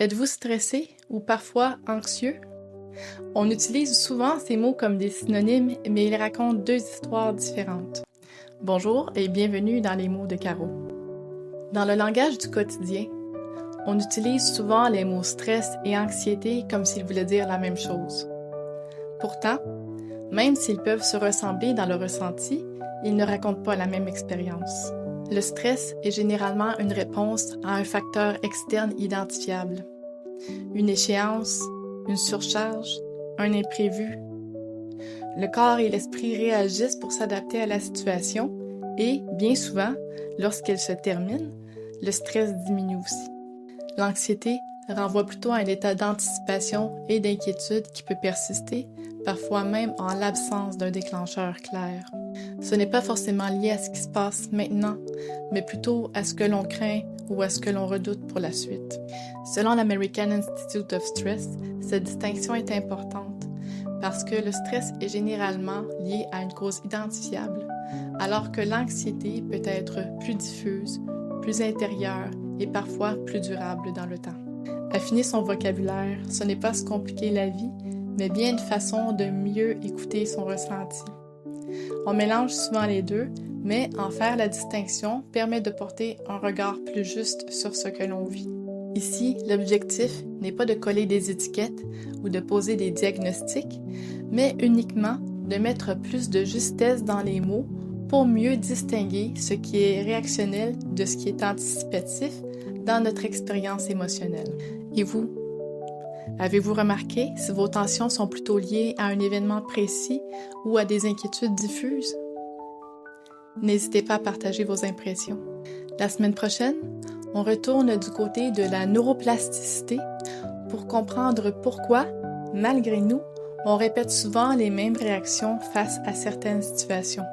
Êtes-vous stressé ou parfois anxieux? On utilise souvent ces mots comme des synonymes, mais ils racontent deux histoires différentes. Bonjour et bienvenue dans les mots de Caro. Dans le langage du quotidien, on utilise souvent les mots stress et anxiété comme s'ils voulaient dire la même chose. Pourtant, même s'ils peuvent se ressembler dans le ressenti, ils ne racontent pas la même expérience. Le stress est généralement une réponse à un facteur externe identifiable. Une échéance, une surcharge, un imprévu. Le corps et l'esprit réagissent pour s'adapter à la situation et, bien souvent, lorsqu'elle se termine, le stress diminue aussi. L'anxiété renvoie plutôt à un état d'anticipation et d'inquiétude qui peut persister, parfois même en l'absence d'un déclencheur clair. Ce n'est pas forcément lié à ce qui se passe maintenant, mais plutôt à ce que l'on craint ou à ce que l'on redoute pour la suite. Selon l'American Institute of Stress, cette distinction est importante parce que le stress est généralement lié à une cause identifiable, alors que l'anxiété peut être plus diffuse, plus intérieure et parfois plus durable dans le temps. Affiner son vocabulaire, ce n'est pas se compliquer la vie, mais bien une façon de mieux écouter son ressenti. On mélange souvent les deux, mais en faire la distinction permet de porter un regard plus juste sur ce que l'on vit. Ici, l'objectif n'est pas de coller des étiquettes ou de poser des diagnostics, mais uniquement de mettre plus de justesse dans les mots pour mieux distinguer ce qui est réactionnel de ce qui est anticipatif dans notre expérience émotionnelle. Et vous? Avez-vous remarqué si vos tensions sont plutôt liées à un événement précis ou à des inquiétudes diffuses? N'hésitez pas à partager vos impressions. La semaine prochaine, on retourne du côté de la neuroplasticité pour comprendre pourquoi, malgré nous, on répète souvent les mêmes réactions face à certaines situations.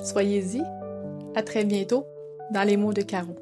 Soyez-y, à très bientôt dans les mots de Caro.